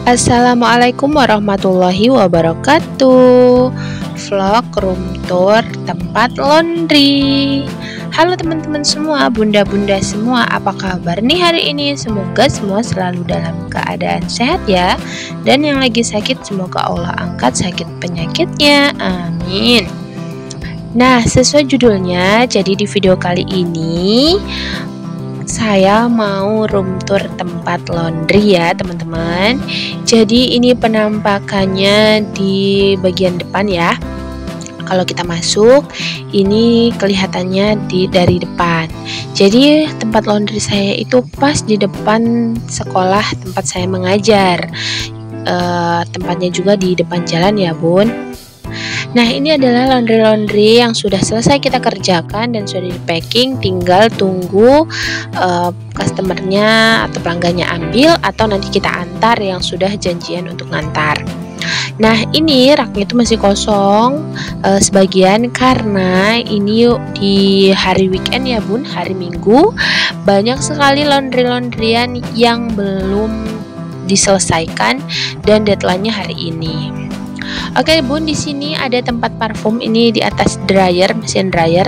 Assalamualaikum warahmatullahi wabarakatuh. Vlog room tour tempat laundry. Halo teman-teman semua, bunda-bunda semua, apa kabar nih hari ini? Semoga semua selalu dalam keadaan sehat ya. Dan yang lagi sakit semoga Allah angkat sakit penyakitnya, amin. Nah, sesuai judulnya, jadi di video kali ini saya mau room tour tempat laundry ya teman-teman. Jadi ini penampakannya di bagian depan ya. Kalau kita masuk, ini kelihatannya dari depan. Jadi tempat laundry saya itu pas di depan sekolah tempat saya mengajar. Tempatnya juga di depan jalan ya bun. Nah, ini adalah laundry yang sudah selesai kita kerjakan dan sudah di packing, tinggal tunggu customernya atau pelanggannya ambil atau nanti kita antar yang sudah janjian untuk ngantar. Nah, ini raknya itu masih kosong sebagian karena ini di hari weekend ya bun, hari Minggu, banyak sekali laundryan yang belum diselesaikan dan deadline-nya hari ini. Oke bun, di sini ada tempat parfum, ini di atas dryer, mesin dryer.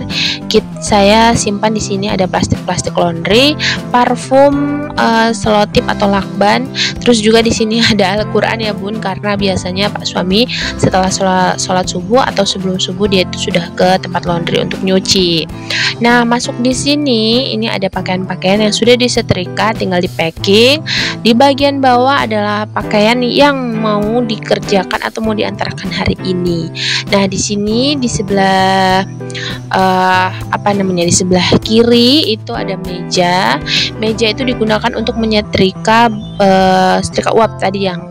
Saya simpan di sini ada plastik laundry, parfum, selotip atau lakban. Terus juga di sini ada Al-Qur'an ya bun, karena biasanya Pak suami setelah sholat subuh atau sebelum subuh dia itu sudah ke tempat laundry untuk nyuci. Nah, masuk di sini ini ada pakaian-pakaian yang sudah disetrika, tinggal di packing. Di bagian bawah adalah pakaian yang mau dikerjakan atau mau diantarkan hari ini. Nah, di sini di sebelah di sebelah kiri itu ada meja. Meja itu digunakan untuk menyetrika setrika uap tadi yang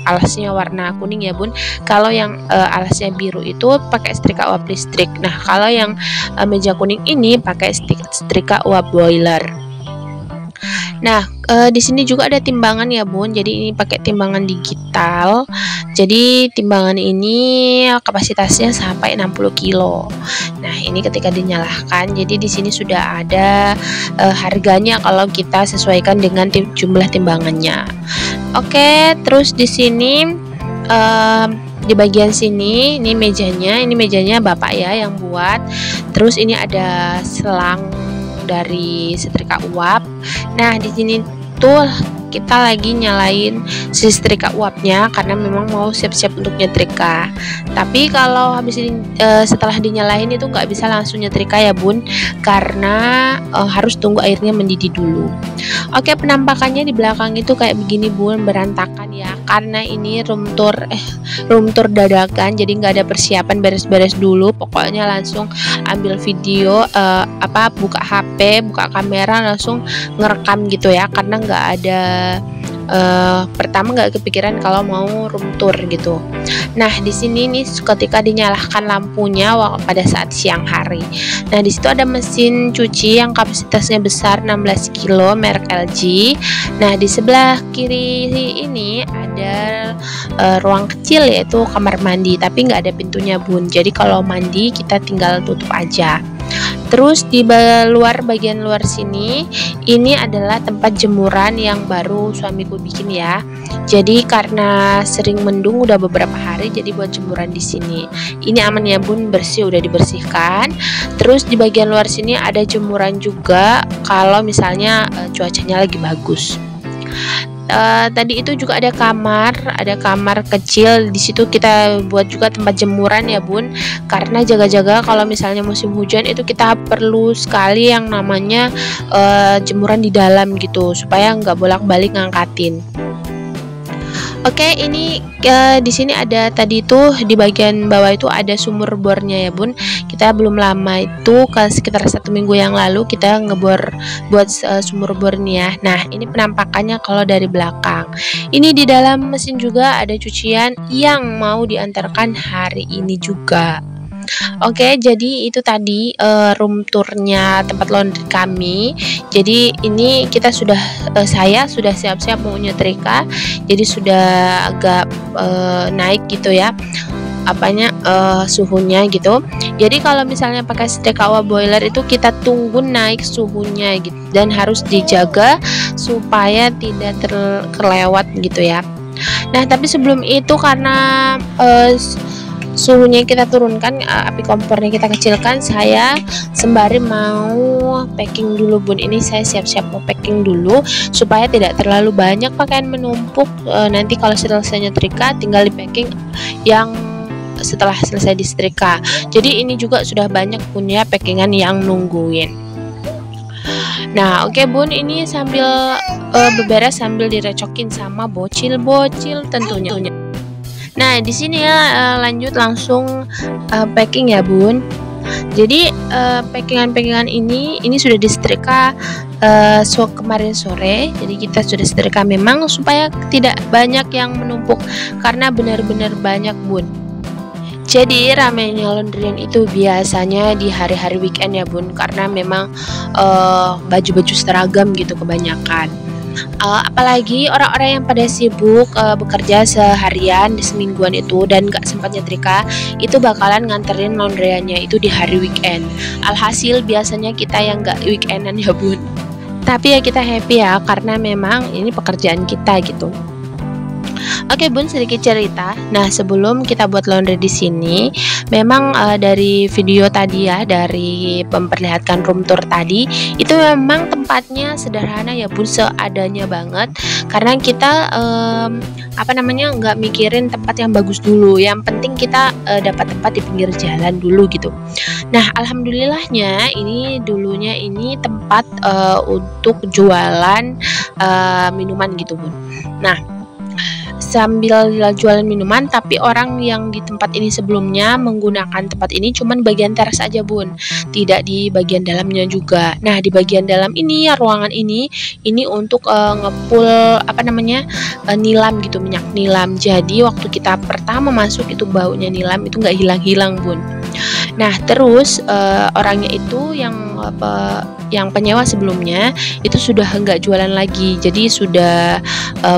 alasnya warna kuning ya bun. Kalau yang alasnya biru itu pakai setrika uap listrik. Nah, kalau yang meja kuning ini pakai setrika uap boiler. Nah, di sini juga ada timbangan ya bun. Jadi ini pakai timbangan digital. Jadi timbangan ini kapasitasnya sampai 60 kilo. Nah, ini ketika dinyalakan, jadi di sini sudah ada harganya kalau kita sesuaikan dengan jumlah timbangannya. Oke, terus di sini di bagian sini ini mejanya bapak ya yang buat. Terus ini ada selang dari setrika uap. Nah, di sini tuh kita lagi nyalain si setrika uapnya karena memang mau siap-siap untuk nyetrika. Tapi kalau habis ini setelah dinyalain itu nggak bisa langsung nyetrika ya bun, karena harus tunggu airnya mendidih dulu. Oke, penampakannya di belakang itu kayak begini bun, berantakan ya, karena ini room tour dadakan, jadi nggak ada persiapan beres-beres dulu. Pokoknya langsung ambil video, buka HP, buka kamera, langsung ngerekam gitu ya, karena nggak ada pertama nggak kepikiran kalau mau room tour gitu. Nah, di sini nih ketika dinyalakan lampunya pada saat siang hari. Nah, di situ ada mesin cuci yang kapasitasnya besar 16 kilo merek LG. Nah, di sebelah kiri ini ada ruang kecil yaitu kamar mandi, tapi nggak ada pintunya bun. Jadi kalau mandi kita tinggal tutup aja. Terus di bagian luar sini ini adalah tempat jemuran yang baru suamiku bikin ya. Jadi karena sering mendung udah beberapa hari, jadi buat jemuran di sini. Ini aman ya bun, bersih, udah dibersihkan. Terus di bagian luar sini ada jemuran juga kalau misalnya cuacanya lagi bagus. Tadi itu juga ada kamar kecil, di situ kita buat juga tempat jemuran ya bun, karena jaga-jaga kalau misalnya musim hujan itu kita perlu sekali yang namanya jemuran di dalam gitu supaya nggak bolak-balik ngangkatin. Oke, ini di sini ada tadi tuh di bagian bawah itu ada sumur bornya ya bun. Kita belum lama itu sekitar 1 minggu yang lalu kita ngebor buat sumur bornya. Nah, ini penampakannya kalau dari belakang. Ini di dalam mesin juga ada cucian yang mau diantarkan hari ini juga. Oke, jadi itu tadi room tournya tempat laundry kami. Jadi ini kita saya sudah siap-siap mau nyetrika, jadi sudah agak naik gitu ya suhunya gitu. Jadi kalau misalnya pakai setrika uap boiler itu kita tunggu naik suhunya gitu, dan harus dijaga supaya tidak terlewat gitu ya. Nah, tapi sebelum itu karena suhunya kita turunkan, api kompornya kita kecilkan, saya sembari mau packing dulu bun. Ini saya siap-siap mau packing dulu supaya tidak terlalu banyak pakaian menumpuk. Nanti kalau selesai nyetrika tinggal di packing yang setelah selesai disetrika. Jadi ini juga sudah banyak punya packingan yang nungguin. Nah, oke bun, ini sambil beberes sambil direcokin sama bocil-bocil tentunya. Nah, di sini ya lanjut langsung packing ya bun. Jadi packingan-packingan ini sudah disetrika kemarin sore. Jadi kita sudah setrika memang supaya tidak banyak yang menumpuk karena benar-benar banyak bun. Jadi ramainya laundryan itu biasanya di hari-hari weekend ya bun, karena memang baju-baju seragam gitu kebanyakan. Apalagi orang-orang yang pada sibuk bekerja seharian di semingguan itu dan gak sempat nyetrika, itu bakalan nganterin laundryannya itu di hari weekend. Alhasil biasanya kita yang gak weekendan ya bun, tapi ya kita happy ya karena memang ini pekerjaan kita gitu. Oke bun, sedikit cerita. Nah, sebelum kita buat laundry di sini, memang dari video tadi ya, dari memperlihatkan room tour tadi, itu memang tempatnya sederhana ya bun, seadanya banget. Karena kita nggak mikirin tempat yang bagus dulu. Yang penting kita dapat tempat di pinggir jalan dulu gitu. Nah, alhamdulillahnya ini dulunya ini tempat untuk jualan minuman gitu bun. Nah, sambil jualan minuman, tapi orang yang di tempat ini sebelumnya menggunakan tempat ini cuman bagian teras aja bun, tidak di bagian dalamnya juga. Nah, di bagian dalam ini ya, ruangan ini untuk ngepul nilam gitu, minyak nilam. Jadi waktu kita pertama masuk itu baunya nilam itu nggak hilang-hilang bun. Nah, terus orangnya itu yang penyewa sebelumnya itu sudah enggak jualan lagi, jadi sudah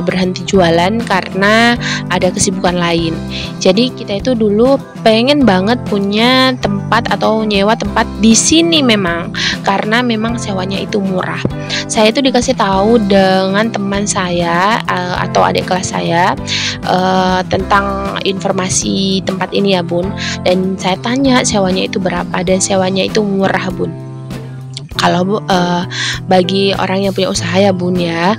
berhenti jualan karena ada kesibukan lain. Jadi kita itu dulu pengen banget punya tempat atau nyewa tempat di sini memang karena memang sewanya itu murah. Saya itu dikasih tahu dengan teman saya atau adik kelas saya tentang informasi tempat ini ya bun, dan saya tanya sewanya itu berapa, dan sewanya itu murah bun. Kalau bagi orang yang punya usaha ya bun ya,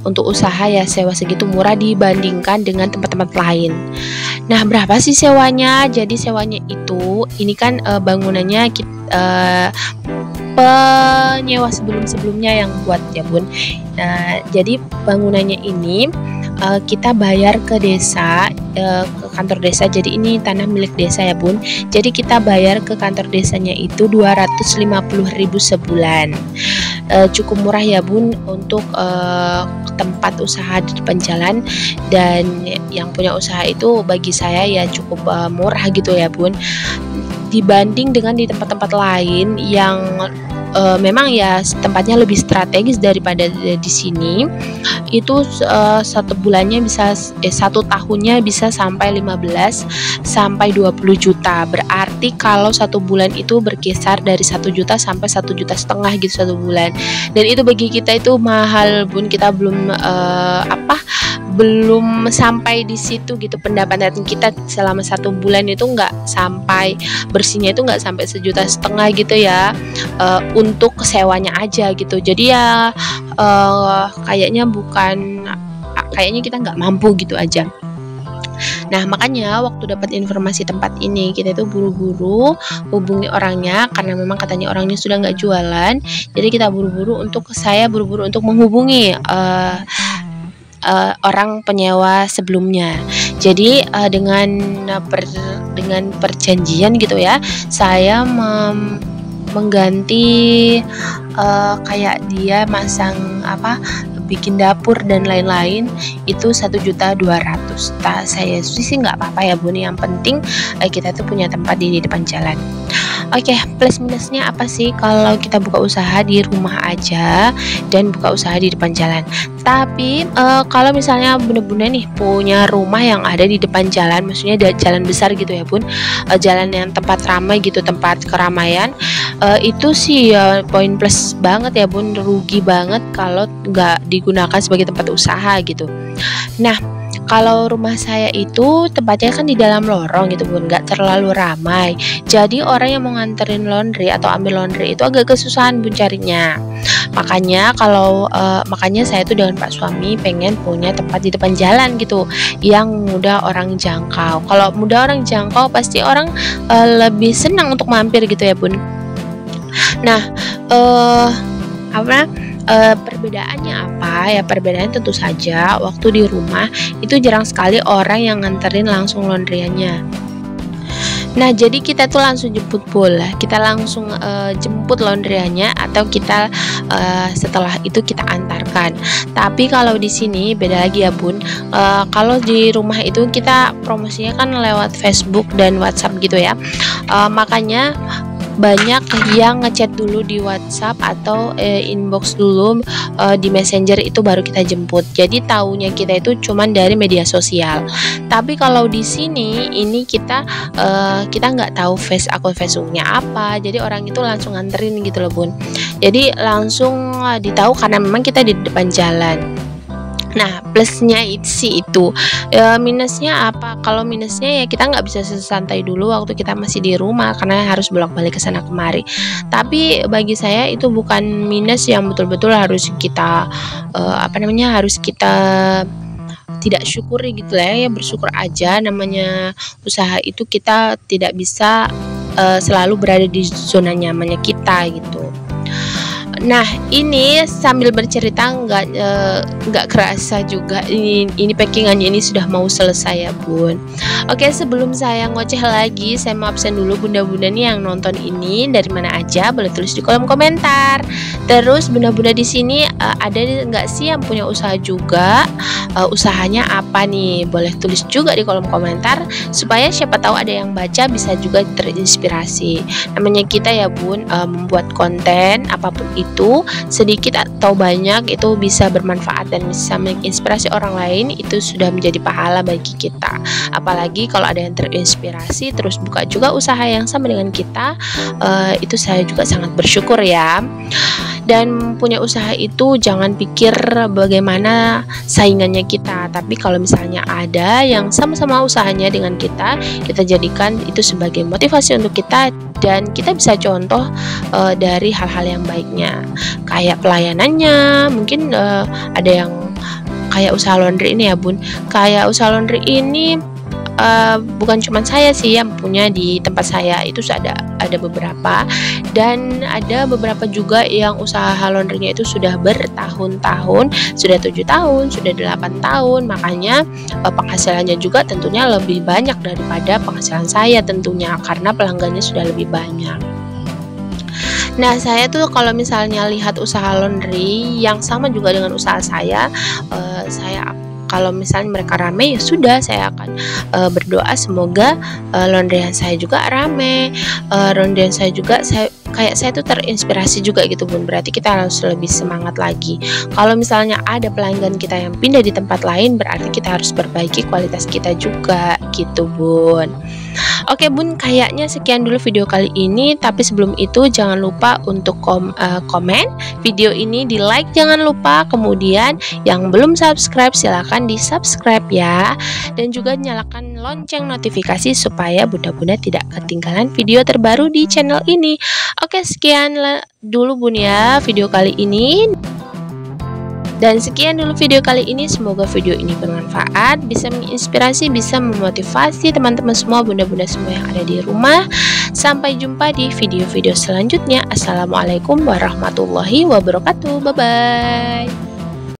untuk usaha ya sewa segitu murah dibandingkan dengan tempat-tempat lain. Nah, berapa sih sewanya? Jadi sewanya itu, ini kan bangunannya penyewa sebelumnya yang buat ya bun. Nah, jadi bangunannya ini kita bayar ke desa, ke kantor desa. Jadi ini tanah milik desa ya bun. Jadi kita bayar ke kantor desanya itu 250.000 sebulan. Cukup murah ya bun untuk tempat usaha di depan jalan, dan yang punya usaha itu bagi saya ya cukup murah gitu ya bun, dibanding dengan di tempat-tempat lain yang memang ya tempatnya lebih strategis daripada di sini. Itu satu bulannya bisa satu tahunnya bisa sampai 15 sampai 20 juta. Berarti kalau satu bulan itu berkisar dari 1 juta sampai 1,5 juta gitu satu bulan. Dan itu bagi kita itu mahal bun. Kita belum belum sampai di situ gitu, pendapatan kita selama satu bulan itu nggak sampai, bersihnya itu nggak sampai 1,5 juta gitu ya, untuk sewanya aja gitu. Jadi ya kayaknya kita nggak mampu gitu aja. Nah, makanya waktu dapat informasi tempat ini, kita itu buru-buru hubungi orangnya karena memang katanya orangnya sudah nggak jualan. Jadi saya buru-buru untuk menghubungi orang penyewa sebelumnya. Jadi dengan perjanjian gitu ya, saya mengganti kayak dia masang bikin dapur dan lain-lain itu 1,2 juta. Saya sih nggak apa-apa ya bun, yang penting kita tuh punya tempat di depan jalan. Oke, plus minusnya apa sih kalau kita buka usaha di rumah aja dan buka usaha di depan jalan? Tapi kalau misalnya bener-bener nih punya rumah yang ada di depan jalan, maksudnya ada jalan besar gitu ya bun, jalan yang tempat ramai gitu, tempat keramaian, itu sih poin plus banget ya bun. Rugi banget kalau nggak digunakan sebagai tempat usaha gitu. Nah, Kalau rumah saya itu tempatnya kan di dalam lorong gitu bun, nggak terlalu ramai. Jadi orang yang mau nganterin laundry atau ambil laundry itu agak kesusahan bun carinya. Makanya saya tuh dengan Pak suami pengen punya tempat di depan jalan gitu yang mudah orang jangkau. Kalau mudah orang jangkau pasti orang lebih senang untuk mampir gitu ya bun. Nah, perbedaannya apa? Ya perbedaannya tentu saja waktu di rumah itu jarang sekali orang yang nganterin langsung laundryannya. Nah, jadi kita tuh langsung jemput bola, kita langsung jemput laundryannya atau kita setelah itu kita antarkan. Tapi kalau di sini beda lagi ya bun. Kalau di rumah itu kita promosinya kan lewat Facebook dan WhatsApp gitu ya. Makanya banyak yang ngechat dulu di WhatsApp atau inbox dulu di Messenger, itu baru kita jemput. Jadi taunya kita itu cuman dari media sosial. Tapi kalau di sini ini kita nggak tahu akun Facebooknya apa. Jadi orang itu langsung nganterin gitu loh bun. Jadi langsung ditahu karena memang kita di depan jalan. Nah, plusnya itu. Minusnya apa? Kalau minusnya ya kita nggak bisa santai dulu waktu kita masih di rumah karena harus bolak-balik ke sana kemari. Tapi bagi saya itu bukan minus yang betul-betul harus kita harus kita tidak syukuri gitu ya, bersyukur aja. Namanya usaha itu kita tidak bisa selalu berada di zona nyamannya kita gitu. Nah, ini sambil bercerita nggak kerasa juga ini packingannya ini sudah mau selesai ya bun. Oke, sebelum saya ngoceh lagi, saya mau absen dulu. Bunda-bunda nih yang nonton ini dari mana aja boleh tulis di kolom komentar. Terus bunda-bunda di sini ada nggak sih yang punya usaha juga? Usahanya apa nih? Boleh tulis juga di kolom komentar supaya siapa tahu ada yang baca bisa juga terinspirasi. Namanya kita ya bun, membuat konten apapun itu sedikit atau banyak itu bisa bermanfaat dan bisa menginspirasi orang lain, itu sudah menjadi pahala bagi kita. Apalagi kalau ada yang terinspirasi terus buka juga usaha yang sama dengan kita, itu saya juga sangat bersyukur ya. Dan punya usaha itu jangan pikir bagaimana saingannya kita, tapi kalau misalnya ada yang sama-sama usahanya dengan kita jadikan itu sebagai motivasi untuk kita dan kita bisa contoh dari hal-hal yang baiknya, kayak pelayanannya. Mungkin ada yang kayak usaha laundry ini ya bun, kayak usaha laundry ini bukan cuma saya sih yang punya di tempat saya, itu ada beberapa, dan ada beberapa juga yang usaha laundrynya itu sudah bertahun-tahun, sudah 7 tahun, sudah 8 tahun. Makanya penghasilannya juga tentunya lebih banyak daripada penghasilan saya tentunya, karena pelanggannya sudah lebih banyak. Nah, saya tuh kalau misalnya lihat usaha laundry yang sama juga dengan usaha saya kalau misalnya mereka rame, ya sudah saya akan berdoa semoga laundryan saya juga rame, laundryan saya juga saya tuh terinspirasi juga gitu bun. Berarti kita harus lebih semangat lagi. Kalau misalnya ada pelanggan kita yang pindah di tempat lain, berarti kita harus perbaiki kualitas kita juga gitu bun. Oke bun, kayaknya sekian dulu video kali ini. Tapi sebelum itu jangan lupa untuk komen video ini, di like jangan lupa. Kemudian yang belum subscribe silahkan di subscribe ya, dan juga nyalakan lonceng notifikasi supaya bunda-bunda tidak ketinggalan video terbaru di channel ini. Oke, sekian dulu bun ya video kali ini. Dan sekian dulu video kali ini, semoga video ini bermanfaat, bisa menginspirasi, bisa memotivasi teman-teman semua, bunda-bunda semua yang ada di rumah. Sampai jumpa di video-video selanjutnya. Assalamualaikum warahmatullahi wabarakatuh. Bye-bye.